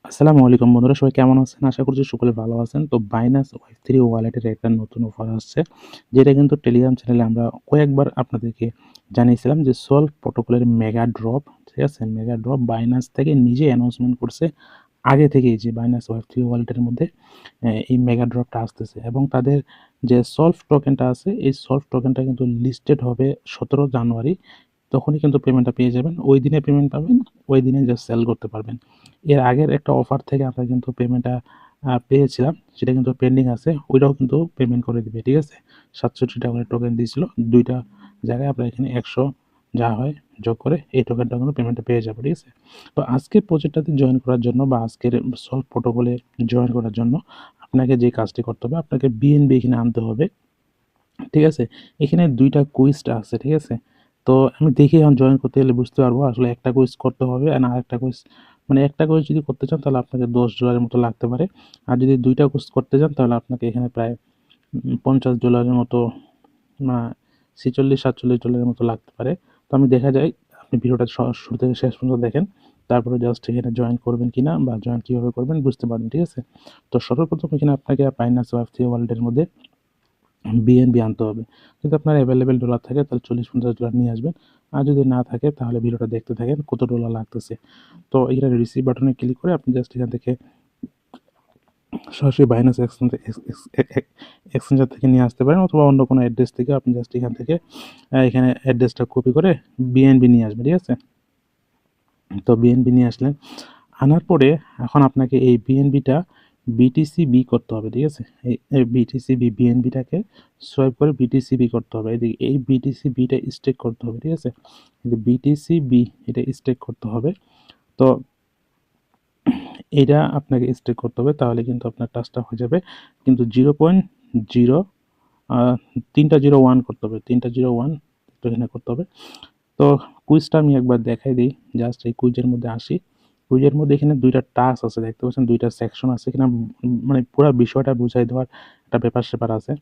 আসসালামু আলাইকুম বন্ধুরা, সবাই কেমন আছেন? আশা করছি সকলে ভালো আছেন। তো Binance Web3 ওয়ালেটের একটা নতুন অফার আসছে, যেটা কিন্তু টেলিগ্রাম চ্যানেলে আমরা কয়েকবার আপনাদেরকে জানিয়েছিলাম যে সল্ভ প্রোটোকলের মেগা ড্রপ, ঠিক আছে? মেগা ড্রপ Binance থেকে নিজে অ্যানাউন্সমেন্ট করছে আগে থেকেই যে Binance Web3 ওয়ালেটের মধ্যে এই মেগা ড্রপটা আসতেছে এবং তাদের যে সল্ভ টোকেনটা আছে, এই সল্ভ টোকেনটা কিন্তু লিস্টেড হবে 17 জানুয়ারি। তখনই কিন্তু পেমেন্টটা পেয়ে যাবেন। ওই দিনে পেমেন্ট পাবেন, ওই দিনে জাস্ট সেল করতে পারবেন। এর আগের একটা অফার থেকে আমরা কিন্তু পেমেন্টটা পেয়েছিলাম, সেটা কিন্তু পেন্ডিং আছে। ওইটাও কিন্তু পেমেন্ট করে দিবে, ঠিক আছে? ৬৭ টাকা করে টোকেন দিয়েছিল। ২ টা জায়গায় আপনার এখানে ১০০ যা হয় যোগ করে এই টোকেনটা কিন্তু পেমেন্টটা পেয়ে যাবো, ঠিক আছে? তো আজকের প্রজেক্টটাতে জয়েন করার জন্য বা আজকের সল্ভ প্রোটোকলে জয়েন করার জন্য আপনাকে যে কাজটি করতে হবে, আপনাকে বিএনবি এখানে আনতে হবে, ঠিক আছে? এখানে ২ টা কুইজটা আছে, ঠিক আছে? তো আমি দেখি এখন জয়েন করতে গেলে বুঝতে পারবো আসলে একটা কুইজ করতে হবে আর আরেকটা কুইজ, মানে একটা কুইজ যদি করতে চান তাহলে আপনাকে $10 মতো লাগতে পারে। আর যদি ২ টা কুইজ করতে চান তাহলে আপনাকে এখানে প্রায় $50 মতো, না, $46-47 মতো লাগতে পারে। তো আমি দেখা যায় আপনি ভিডিওটা শুরু থেকে শেষ পর্যন্ত দেখেন। তারপরে জাস্ট এখানে জয়েন করবেন কিনা বা জয়েন কিভাবে করবেন বুঝতে পারবেন, ঠিক আছে? তো সর্বপ্রথম এখানে আপনাকে Binance Web3 ওয়ালেটের মধ্যে বিএনবি আনতে হবে। যদি আপনার অ্যাভেলেবেল ডলার থাকে তাহলে $40-50 নিয়ে আসবেন। আর যদি না থাকে তাহলে ভিডিওটা দেখতে থাকেন কত ডলার লাগতেছে। তো এখানে রিসিভ বাটনে ক্লিক করে আপনি জাস্ট এখান থেকে সরাসরি বাইন্যান্স এক্সচেঞ্জার থেকে নিয়ে আসতে পারেন, অথবা অন্য কোনো অ্যাড্রেস থেকে আপনি জাস্ট এখান থেকে এখানে অ্যাড্রেসটা কপি করে বিএনবি নিয়ে আসবেন, ঠিক আছে? তো বিএনবি নিয়ে আসলেন। আনার পরে এখন আপনাকে এই বিএনবিটা বিটিসিবি করতে হবে, ঠিক আছে? এই বিটিসিবি বিএনবিটাকে সোয়াইপ করে বিটিসিবি করতে হবে। এদিকে এই বিটিসিবিটা স্টেক করতে হবে, ঠিক আছে? বিটিসিবি এটা স্টেক করতে হবে। তো এটা আপনাকে স্টেক করতে হবে, তাহলে কিন্তু আপনার টাস্কটা হয়ে যাবে। কিন্তু 0.0 3টা 01 করতে হবে, 3টা 01 এখানে করতে হবে। তো কুইজটা আমি একবার দেখাই দিই, জাস্ট এই কুইজের মধ্যে আসি। কুইজের মধ্যে এখানে ২টা টাস্ক আছে, দেখতে পাচ্ছেন ২টা সেকশন আছে এখানে, মানে পুরো বিষয়টা বুঝাই দেওয়ার একটা ব্যাপার-স্যাপার আছে।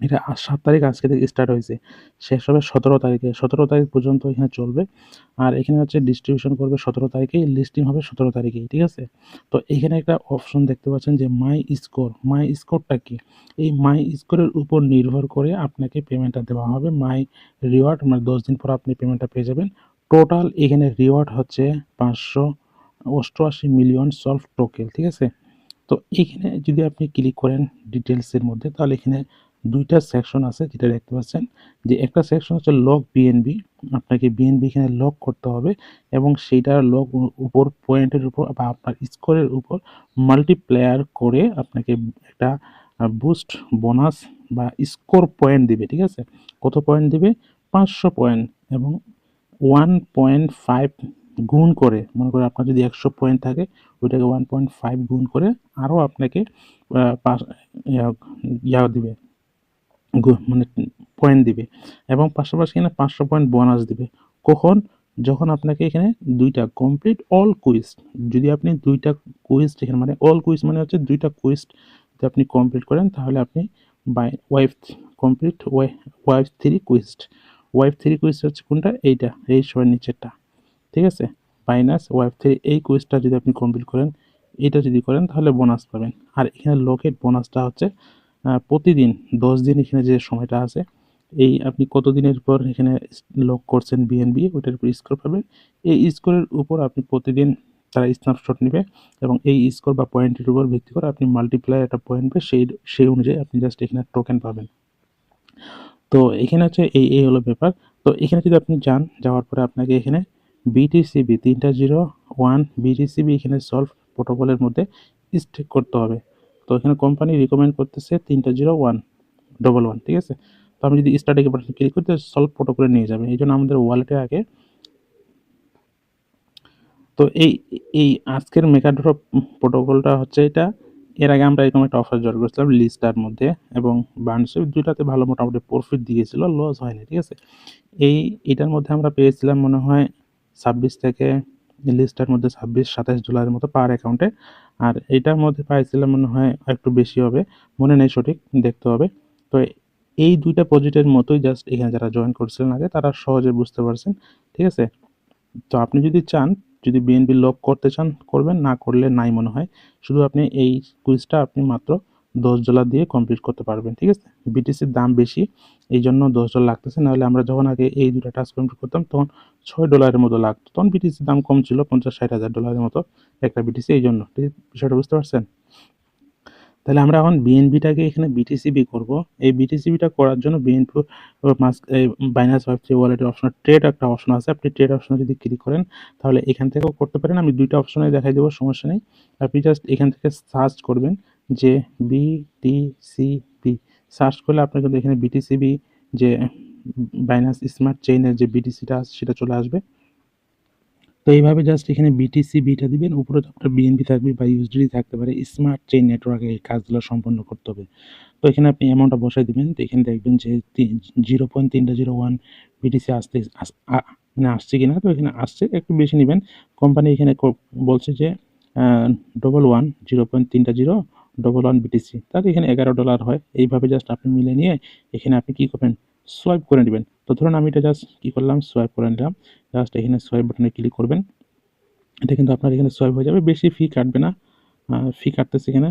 এটা ৭ তারিখ আজকে থেকে স্টার্ট হয়েছে, শেষ হবে ১৭ তারিখে। ১৭ তারিখ পর্যন্ত এখানে চলবে। আর এখানে হচ্ছে ডিস্ট্রিবিউশন করবে ১৭ তারিখেই, লিস্টিং হবে ১৭ তারিখেই, ঠিক আছে? তো এখানে একটা অপশন দেখতে পাচ্ছেন যে মাই স্কোর। মাই স্কোরটা কি? এই মাই স্কোরের উপর নির্ভর করে আপনাকে পেমেন্টটা দেওয়া হবে। মাই রিওয়ার্ড, মানে ১০ দিন পর আপনি পেমেন্টটা পেয়ে যাবেন। টোটাল এখানে রিওয়ার্ড হচ্ছে ৫৮৮ মিলিয়ন সলভ টোকেন, ঠিক আছে? তো এখানে যদি আপনি ক্লিক করেন ডিটেলসের মধ্যে, তাহলে এখানে ২টা সেকশন আছে যেটা দেখতে পাচ্ছেন, যে একটা সেকশন হচ্ছে লক বিএনবি। আপনাকে বিএনবি এখানে লক করতে হবে এবং সেইটার লক উপর পয়েন্টের উপর বা আপনার স্কোরের উপর মাল্টিপ্লায়ার করে আপনাকে একটা বুস্ট বোনাস বা স্কোর পয়েন্ট দিবে, ঠিক আছে? কত পয়েন্ট দিবে? ৫০০ পয়েন্ট এবং 1.5 গুণ করে, মনে করেন আপনার যদি ১০০ পয়েন্ট থাকে ওইটাকে 1.5 গুণ করে আরও আপনাকে পাঁচ দিবে, মানে পয়েন্ট দিবে এবং পাশাপাশি এখানে ৫০০ পয়েন্ট বোনাস দিবে। কখন? যখন আপনাকে এখানে ২টা কমপ্লিট অল কুইজ, যদি আপনি ২টা কুইজ এখানে, মানে অল কুইজ মানে হচ্ছে ২টা কুইজ যদি আপনি কমপ্লিট করেন তাহলে আপনি by wife complete wife 3 quiz. Wife 3 quiz হচ্ছে কোনটা? এইটা, এই সবার নিচেরটা, ঠিক আছে? Binance Web3 এই কুইজটা যদি আপনি কমপ্লিট করেন, এটা যদি করেন তাহলে বোনাস পাবেন। আর এখানে লকেট বোনাসটা হচ্ছে প্রতিদিন ১০ দিন এখানে যে সময়টা আছে, এই আপনি কত দিনের পর এখানে লক করছেন বিএনবি ওইটার উপর স্কোর পাবেন। এই স্কোরের উপর আপনি প্রতিদিন তারা স্ন্যাপশট নিবে এবং এই স্কোর বা পয়েন্টের উপর ভিত্তি করে আপনি মাল্টিপ্লায়ার একটা পয়েন্ট পাবে, সেই অনুযায়ী আপনি জাস্ট এখানে টোকেন পাবেন। তো এখানে হচ্ছে এই হলো ব্যাপার। তো এখানে যদি আপনি যান, যাওয়ার পরে আপনাকে এখানে বিটিসিবি ৩টা ০১ বিটিসিবি এখানে সলভ প্রোটোকলের মধ্যে স্টেক করতে হবে। তো এখানে কোম্পানি রিকমেন্ড করতেছে ৩টা ০১ ঠিক আছে? তো আমি যদি স্টার্ট বাটনে ক্লিক করি তো সলভ প্রোটোকলে নিয়ে যাবে। এই জন্য আমাদের ওয়ালেটে আগে, তো এই আজকের মেগা ড্রপ প্রোটোকলটা হচ্ছে এটা। এর আগে আমরা এরকম একটা অফার জয়েন করেছিলাম লিস্টার মধ্যে এবং বার্নসে, দুটাতে ভালো মোটামুটি প্রফিট দিয়েছিল, লস হয়নি, ঠিক আছে? এটার মধ্যে আমরা পেয়েছিলাম মনে হয় ২৬ থেকে, লিস্টার মধ্যে $২৬-২৭ মতো পার অ্যাকাউন্টে। আর এটার মধ্যে পাইছিলাম মনে হয় একটু বেশি হবে, মনে নেই সঠিক, দেখতে হবে। তো এই ২টা প্রজেক্টের মতোই, জাস্ট এখানে যারা জয়েন করছিলেন আগে তারা সহজে বুঝতে পারছেন, ঠিক আছে? তো আপনি যদি চান যদি বিএনপি লক করতে চান করবেন, না করলে নাই মনে হয়। শুধু আপনি এই কুইজটা আপনি মাত্র $10 দিয়ে কমপ্লিট করতে পারবেন, ঠিক আছে। বিটিসির দাম বেশি, এই জন্য $10 লাগতেছে। নাহলে আমরা যখন আগে এই দুটো টাস্ক কমপ্লিট করতাম তখন $6 মতো লাগতো। তখন বিটিসির দাম কম ছিল, $50-60 হাজার মতো একটা বিটিসি, এই জন্য। ঠিক বিষয়টা বুঝতে পারছেন? তাহলে আমরা এখন বিএনবিটাকে এখানে বিটিসিবি করব। এই বিটিসিবিটা করার জন্য বিএনপি বাইনান্স ওয়েব3 ওয়ালেটের অপশন ট্রেড একটা অপশন আছে। আপনি ট্রেড অপশনে যদি ক্লিক করেন তাহলে এখান থেকেও করতে পারেন। আমি দুইটা অপশনে দেখাই দেবো, সমস্যা নেই। আপনি জাস্ট এখান থেকে সার্চ করবেন যে বিটিসিবি। সার্চ করলে আপনার কিন্তু এখানে বিটিসিবি যে বাইনান্স স্মার্ট চেইনের যে বিটিসিটা আছে সেটা চলে আসবে। তো এইভাবে জাস্ট এখানে বিটিসিবিটা দিবেন, উপরে তো আপনার বিএনবি থাকবে বা ইউএসডিটি থাকতে পারে। স্মার্ট চেইন নেটওয়ার্কে এই কাজগুলো সম্পন্ন করতে হবে। তো এখানে আপনি অ্যামাউন্টটা বসাই দিবেন। তো এখানে দেখবেন যে 0.301 বিটিসি মানে আসছে কিনা। তো এখানে আসছে, একটু বেশি নেবেন। কোম্পানি এখানে বলছে যে 0.3011 বিটিসি, তাহলে এখানে $11 হয়। এইভাবে জাস্ট আপনি মিলে নিয়ে এখানে আপনি কী করবেন, সোয়াইপ করে নেবেন। তো ধরুন আমি এটা জাস্ট কী করলাম, সোয়াইপ করে নিলাম। জাস্ট এখানে সোয়াইপ বাটনে ক্লিক করবেন। এটা কিন্তু আপনার এখানে সোয়াইপ হয়ে যাবে, বেশি ফি কাটবে না। ফি কাটতেছে এখানে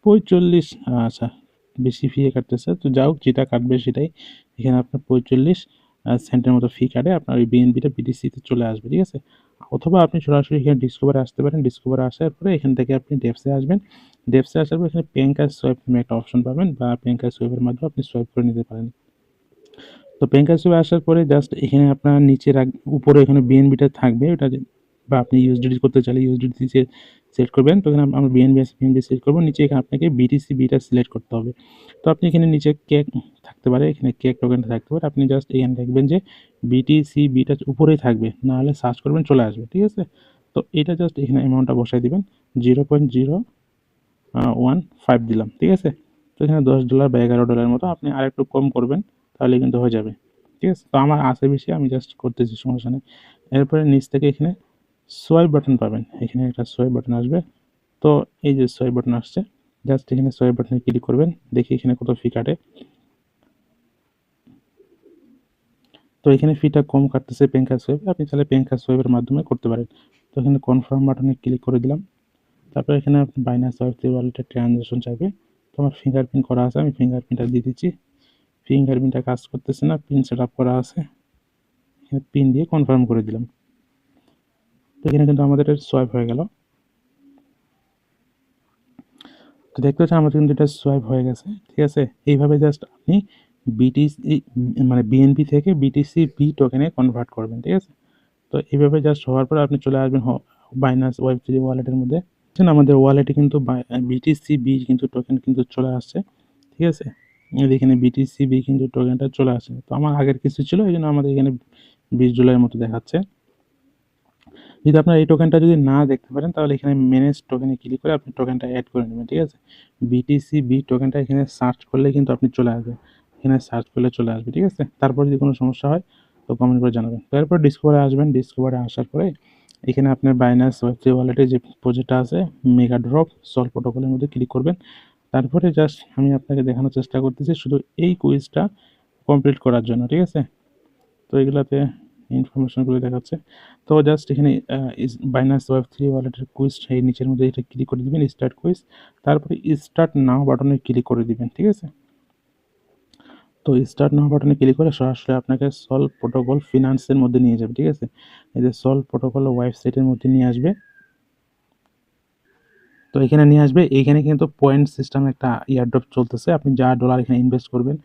45, আচ্ছা বেশি ফি কাটতেছে। তো যাই হোক, যেটা কাটবে সেটাই। এখানে আপনার 45 সেন্টের মতো ফি কাটে, আপনার ওই বিএনবিটা বিটিসিতে চলে আসবে, ঠিক আছে। অথবা আপনি সরাসরি এখানে ডিসকভারে আসতে পারেন। ডিসকভারে আসার পরে এখান থেকে আপনি ডেপসে আসবেন। ডেপসে আসার পর এখানে পেঙ্কার সোয়াইপ নামে একটা অপশন পাবেন, বা পেঙ্কার সোয়াইপের মাধ্যমে আপনি সোয়াইপ করে নিতে পারেন। তো পেঙ্কার সোয়াইপ আসার পরে জাস্ট এখানে আপনার নিচে উপরে এখানে বিএনবিটা থাকবে, ওটা বা আপনি ইউএসডিটি করতে চাইলে ইউএসডিটি সিলেক্ট করবেন। তো এখানে আমরা বিএনবি সিলেক্ট করবো। নিচে এখানে আপনাকে বিটিসিবিটা সিলেক্ট করতে হবে। তো আপনি এখানে নিচে কেক থাকতে পারে, এখানে কেক টোকেনটা থাকতে পারে। আপনি জাস্ট এখানে দেখবেন যে বিটিসিবিটা উপরেই থাকবে, নাহলে সার্চ করবেন চলে আসবে, ঠিক আছে। তো এটা জাস্ট এখানে অ্যামাউন্টটা বসাই দিবেন, 0.015 দিলাম, ঠিক আছে। তো এখানে $10 বা $11 মতো আপনি আরেকটু কম করবেন, তাহলে কিন্তু হয়ে যাবে, ঠিক আছে। তো আমার আছে বেশি, আমি জাস্ট করতেছি, সমস্যা নেই। এরপরে নিচ থেকে এখানে সোয়াইপ বাটন পাবেন, এখানে একটা সোয়াইপ বাটন আসবে। তো এই যে সোয়াইপ বাটন আসছে, জাস্ট এখানে সোয়াইপ বাটনে ক্লিক করবেন। দেখি এখানে কত ফি কাটে। তো এখানে ফিটা কম কাটতেছে পেঙ্কার সোয়াইপ, আপনি চাইলে পেঙ্কার সোয়াইপের মাধ্যমে করতে পারেন। তো এখানে কনফার্ম বাটনে ক্লিক করে দিলাম। তারপরে এখানে আপনি বাইনান্স ওয়েব3 ওয়ালেটের ট্রানজাকশন চাইবে। তো আমার ফিঙ্গারপ্রিন্ট করা আছে, আমি ফিঙ্গারপ্রিন্টটা দিয়ে দিচ্ছি। ফিঙ্গারপ্রিন্টটা কাজ করতেছে না, পিন সেট আপ করা আছে, এখানে পিন দিয়ে কনফার্ম করে দিলাম। তো এখানে কিন্তু আমাদের সোয়াইপ হয়ে গেল। তো দেখতে পাচ্ছেন আমাদের কিন্তু এটা সোয়াইপ হয়ে গেছে, ঠিক আছে। এইভাবে জাস্ট আপনি বিটিসি মানে বিএনপি থেকে বিটিসিবি টোকেনে কনভার্ট করবেন, ঠিক আছে। তো এইভাবে জাস্ট হওয়ার পর আপনি চলে আসবেন বাইনান্স ওয়েব3 ওয়ালেটের মধ্যে। আমাদের ওয়ালেটে কিন্তু বিটিসিবি কিন্তু টোকেন কিন্তু চলে আসছে, ঠিক আছে। এখানে বিটিসিবি কিন্তু টোকেনটা চলে আসছে। তো আমার আগের কিছু ছিল, এই জন্য আমাদের এখানে $20 মতো দেখাচ্ছে। যদি আপনার এই টোকেনটা যদি না দেখতে পারেন তাহলে এখানে ম্যানেজ টোকেনে ক্লিক করে আপনি টোকেনটা অ্যাড করে নেবেন, ঠিক আছে। বিটিসিবি টোকেনটা এখানে সার্চ করলে কিন্তু আপনি চলে আসবে, এখানে সার্চ করলে চলে আসবে, ঠিক আছে। তারপর যদি কোনো সমস্যা হয় তো কমেন্ট করে জানাবেন। তারপর ডিসকভারে আসবেন। ডিসকভারে আসার পরে এখানে আপনার বাইনান্স ওয়েব3 ওয়ালেটে যে প্রজেক্টটা আছে মেগা ড্রপ সলভ প্রোটোকলের মধ্যে ক্লিক করবেন। তারপরে জাস্ট আমি আপনাকে দেখানোর চেষ্টা করতেছি শুধু এই কুইজটা কমপ্লিট করার জন্য, ঠিক আছে। তো এগুলাতে ইনফরমেশনগুলো দেখাচ্ছে। তো জাস্ট এখানে বাইনান্স ওয়েব3 ওয়ালেটের কুইজ এই নিচের মধ্যে এটা ক্লিক করে দিবেন, স্টার্ট কুইজ। তারপরে স্টার্ট নাও বাটনে ক্লিক করে দিবেন, ঠিক আছে। তো স্টার্ট নাও বাটনে ক্লিক করে সরাসরি আপনাকে সলভ প্রোটোকল ফিনান্সের মধ্যে নিয়ে যাবে, ঠিক আছে। এই যে সলভ প্রোটোকল ওয়েবসাইটের মধ্যে নিয়ে আসবে। তো এখানে নিয়ে আসবে। এইখানে কিন্তু পয়েন্ট সিস্টেম একটা ইয়ারড্রপ চলতেছে। আপনি যা ডলার এখানে ইনভেস্ট করবেন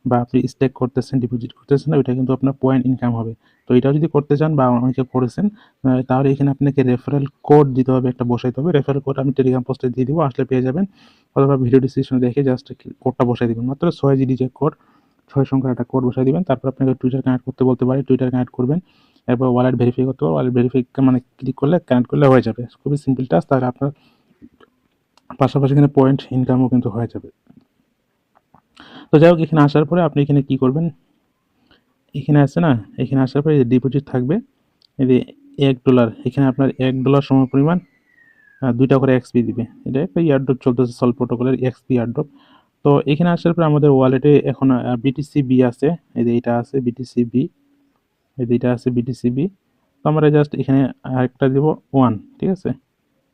বা আপনি স্টেক করতেছেন, ডিপোজিট করতেছেন, ওইটা কিন্তু আপনার পয়েন্ট ইনকাম হবে। তো এটাও যদি করতে চান বা অনেকে করেছেন, তাহলে এখানে আপনাকে রেফারেল কোড দিতে হবে, একটা বসাইতে হবে। রেফারেল কোড আমি টেলিগ্রাম পোস্টে দিয়ে দিব, আসলে পেয়ে যাবেন। অথবা ভিডিও ডিসক্রিপশনে দেখে জাস্ট কোডটা বসাই দিবেন, মাত্র 6 ডিজিটের কোড, 6 সংখ্যার একটা কোড বসাই দিবেন। তারপর আপনাকে টুইটার কানেক্ট করতে বলতে পারে, টুইটার কানেক্ট করবেন। এরপর ওয়ালেট ভেরিফাই করতে হবে, ওয়ালেট ভেরিফাই মানে ক্লিক করলে কানেক্ট করলে হয়ে যাবে। খুবই সিম্পল টাস্ক। তাহলে আপনার পাশাপাশি এখানে পয়েন্ট ইনকামও কিন্তু হয়ে যাবে। তো যাই হোক, এখানে আসার পরে আপনি এখানে কি করবেন, এখানে আছে না, এখানে আসার পরে ডিপোজিট থাকবে, এই যে $1, এখানে আপনার $1 সম পরিমাণ 2টা করে এক্সপি দিবে। এটা একটা ইয়ারড্রপ চলতেছে সলভ প্রোটোকলের এক্সপি ইয়ারড্রপ। তো এখানে আসার পরে আমাদের ওয়ালেটে এখন বিটিসিবি আছে, এই যে এটা আছে বিটিসিবি, এই যে এটা আছে বিটিসিবি। তো আমরা জাস্ট এখানে আরেকটা দেব 1, ঠিক আছে।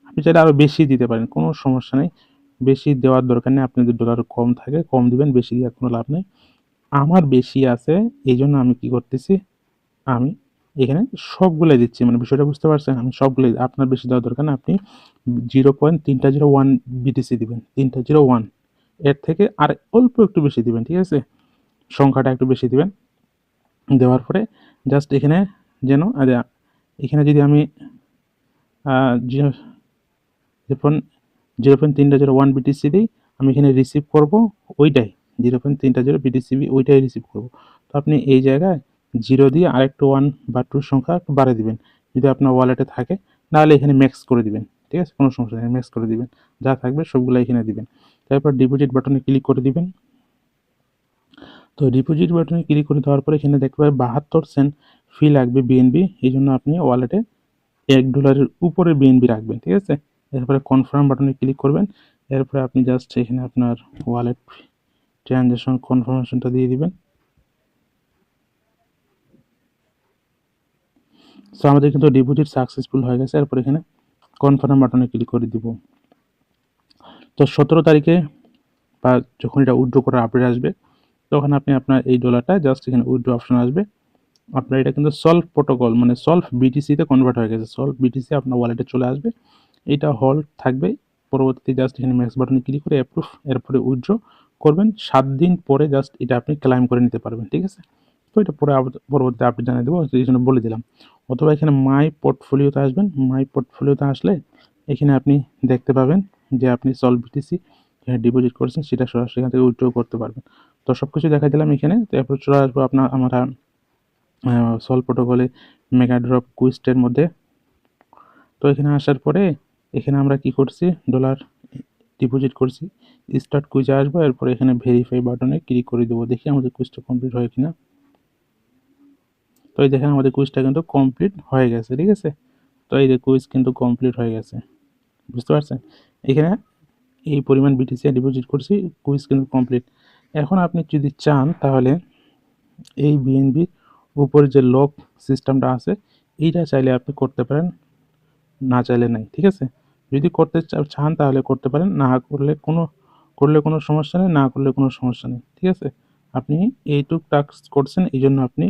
আপনি চাইলে আরও বেশি দিতে পারেন, কোনো সমস্যা নেই। বেশি দেওয়ার দরকার নেই, আপনি যদি ডলার কম থাকে কম দিবেন, বেশি দিয়ে কোনো লাভ নেই। আমার বেশি আছে, এই জন্য আমি কি করতেছি, আমি এখানে সবগুলাই দিচ্ছি, মানে বিষয়টা বুঝতে পারছেন, আমি সবগুলোই, আপনার বেশি দেওয়ার দরকার না, আপনি 0.301 বিটিসি দিবেন, 301, এর থেকে আর অল্প একটু বেশি দিবেন, ঠিক আছে, সংখ্যাটা একটু বেশি দিবেন। দেওয়ার পরে জাস্ট এখানে যেন এখানে যদি আমি 0.301 বিটিসি দিই, আমি এখানে রিসিভ করব ওইটাই, 0.30 বিটিসি ওইটাই রিসিভ করব। তো আপনি এই জায়গায় 0 দিয়ে আরেকটু 1 বা 2 সংখ্যা একটু বাড়িয়ে দিবেন যদি আপনার ওয়ালেটে থাকে, নাহলে এখানে ম্যাক্স করে দিবেন, ঠিক আছে, কোনো সমস্যা নেই, ম্যাক্স করে দিবেন, যা থাকবে সবগুলো এখানে দিবেন। তারপর ডিপোজিট বাটনে ক্লিক করে দিবেন। তো ডিপোজিট বাটনে ক্লিক করে দেওয়ার পরে এখানে দেখতে পাবেন 72 সেন্ট ফি লাগবে বিএনবি, এই জন্য আপনি ওয়ালেটে $1 উপরে বিএনবি রাখবেন, ঠিক আছে। এরপরে কনফার্ম বাটনে ক্লিক করবেন। এরপরে আপনি জাস্ট এখানে আপনার ওয়ালেট ট্রানজ্যাকশন কনফার্মেশনটা দিয়ে দিবেন। সো আমাদের কিন্তু ডিপোজিট সাকসেসফুল হয়ে গেছে। এরপর এখানে কনফার্ম বাটনে ক্লিক করে দিব। তো 17 তারিখে বা যখন এটা উইথড্র করার আপডেট আসবে, তখন আপনি আপনার এই ডলারটা জাস্ট এখানে উইথড্র অপশন আসবে, আপনার এটা কিন্তু সলভ প্রোটোকল মানে সলভ বিটিসিতে কনভার্ট হয়ে গেছে, সলভ বিটিসি আপনার ওয়ালেটে চলে আসবে, এটা হোল্ড থাকবে। পরবর্তীতে জাস্ট এখানে ম্যাক্স বাটনে ক্লিক করে অ্যাপ্রুভ, এরপরে উইথড্র করবেন। 7 দিন পরে জাস্ট এটা আপনি ক্লাইম করে নিতে পারবেন, ঠিক আছে। তো এটা পরে পরবর্তী আপডেট জানিয়ে দেবো, এই জন্য বলে দিলাম। অথবা এখানে মাই পোর্টফোলিওতে আসবেন, মাই পোর্টফোলিওতে আসলে এখানে আপনি দেখতে পাবেন যে আপনি সলভ বিটিসি এখানে ডিপোজিট করেছেন, সেটা সরাসরি এখান থেকে উইথড্র করতে পারবেন। তো সব কিছু দেখা দিলাম এখানে। তো এরপর চলে আসবো আমরা সলভ প্রোটোকলে মেগা ড্রপ কুইস্টের মধ্যে। তো এখানে আসার পরে এখানে আমরা কি করছি, ডলার ডিপোজিট করছি, স্টার্ট কুইজে আসবো, এরপরে এখানে ভেরিফাই বাটনে ক্লিক করে দেবো, দেখি আমাদের কুইজটা কমপ্লিট হয় কিনা। তো এই দেখেন আমাদের কুইজটা কিন্তু কমপ্লিট হয়ে গেছে, ঠিক আছে। তো এই যে কুইজ কিন্তু কমপ্লিট হয়ে গেছে, বুঝতে পারছেন, এখানে এই পরিমাণ বিটিসি ডিপোজিট করছি, কুইজ কিন্তু কমপ্লিট। এখন আপনি যদি চান তাহলে এই বিএনবির উপরে যে লক সিস্টেমটা আছে, এইটা চাইলে আপনি করতে পারেন, না চাইলে নাই, ঠিক আছে। যদি করতে চান তাহলে করতে পারেন, না করলে কোনো সমস্যা নেই, না করলে কোনো সমস্যা নেই, ঠিক আছে। আপনি এইটুক টাস্ক করছেন, এই জন্য আপনি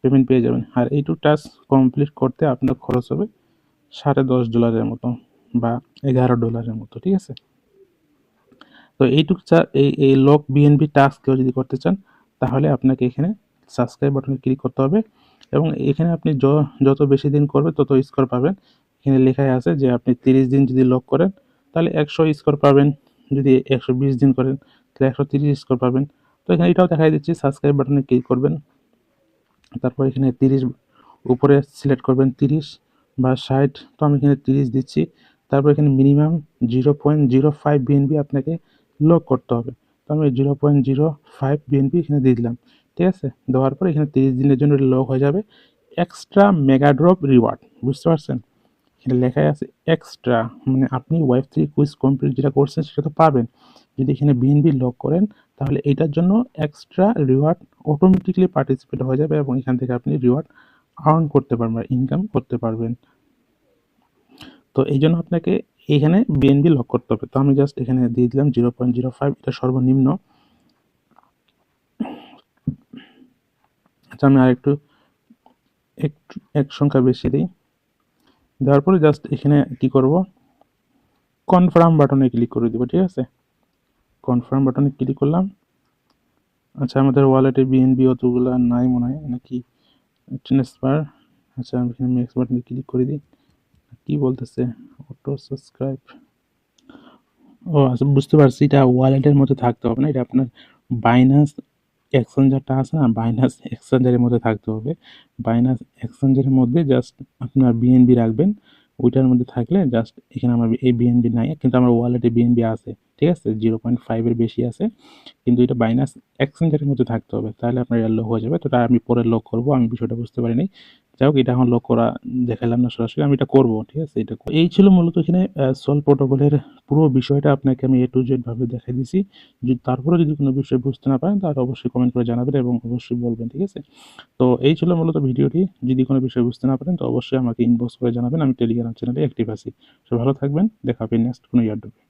পেমেন্ট পেয়ে যাবেন। আর এইটুক টাস্ক কমপ্লিট করতে আপনার খরচ হবে $10.5 মতো বা $11 মতো, ঠিক আছে। তো এইটুক এই লক বিএনবি টাস্ক কেউ যদি করতে চান, তাহলে আপনাকে এখানে সাবস্ক্রাইব বাটনে ক্লিক করতে হবে, এবং এখানে আপনি যত বেশি দিন করবে তত স্কোর পাবেন। এখানে লেখাই আছে যে আপনি 30 দিন যদি লক করেন তাহলে 100 স্কোর পাবেন, যদি 120 দিন করেন তাহলে 130 স্কোর পাবেন। তো এখানে এটাও দেখাই দিচ্ছি, সাবস্ক্রাইব বাটনে ক্লিক করবেন, তারপর এখানে 30 উপরে সিলেক্ট করবেন 30 বা 60, তো আমি এখানে 30 দিচ্ছি। তারপর এখানে মিনিমাম 0.05 বিএনবি আপনাকে লক করতে হবে, তো আমি 0.05 বিএনবি এখানে দিয়ে দিলাম, ঠিক আছে। দেওয়ার পর এখানে 30 দিনের জন্য লক হয়ে যাবে। এক্সট্রা মেগা ড্রপ রিওয়ার্ড, বুঝতে পারছেন, এখানে লেখাই আছে এক্সট্রা, মানে আপনি Web3 কুইজ কমপ্লিট যেটা করছেন সেটা তো পাবেন, যদি এখানে বিএনবি লক করেন তাহলে এটার জন্য এক্সট্রা রিওয়ার্ড অটোমেটিকলি পার্টিসিপেট হয়ে যাবে, এবং এখান থেকে আপনি রিওয়ার্ড আর্ন করতে পারবেন, ইনকাম করতে পারবেন। তো এই জন্য আপনাকে এখানে বিএনবি লক করতে হবে। তো আমি জাস্ট এখানে দিয়ে দিলাম 0.05, এটা সর্বনিম্ন। আচ্ছা আমি আরেকটু এক সংখ্যা বেশি দিই, দেওয়ার পরে জাস্ট এখানে কি করব, কনফার্ম বাটনে ক্লিক করে দেবো, ঠিক আছে। কনফার্ম বাটনে ক্লিক করলাম। আচ্ছা আমাদের ওয়ালেটে বিএনবি অতগুলো নাই মনে হয় নাকি, ট্রান্সফার। আচ্ছা আমি এখানে নেক্সট বাটনে ক্লিক করে দিই, কি বলতেছে অটো সাবস্ক্রাইব। ও আচ্ছা বুঝতে পারছি, এটা ওয়ালেটের মধ্যে থাকতে হবে না, এটা আপনার বাইন্যান্স এক্সচেঞ্জারটা আছে না, বাইন্যান্স এক্সচেঞ্জারের মধ্যে থাকতে হবে। বাইন্যান্স এক্সচেঞ্জারের মধ্যে জাস্ট আপনার বিএনবি রাখবেন, ওইটার মধ্যে থাকলে জাস্ট এখানে আমার এই বিএনবি নাই, কিন্তু আমার ওয়ালেটে বিএনবি আছে, ঠিক আছে, 0.5 বেশি আছে, কিন্তু এটা বাইন্যান্স এক্সচেঞ্জারের মধ্যে থাকতে হবে, তাহলে আপনার এটা লক হয়ে যাবে। তো এটা আমি পরে লক করবো, আমি বিষয়টা বুঝতে পারিনি, যাই হোক, এটা এখন লক করা দেখাইলাম না সরাসরি, আমি এটা করব, ঠিক আছে। এটা এই ছিল মূলত এখানে সল্ভ প্রোটোকলের পুরো বিষয়টা আপনাকে আমি A to Z ভাবে দেখাই দিছি। তারপরে যদি কোনো বিষয় বুঝতে না পারেন তাহলে অবশ্যই কমেন্ট করে জানাবেন এবং অবশ্যই বলবেন, ঠিক আছে। তো এই ছিল মূলত ভিডিওটি। যদি কোনো বিষয় বুঝতে না পারেন তো অবশ্যই আমাকে ইনবক্স করে জানাবেন, আমি টেলিগ্রাম চ্যানেলে অ্যাক্টিভ আছি। সবাই ভালো থাকবেন, দেখা হবে নেক্সট কোনো ইয়ারড্রপে।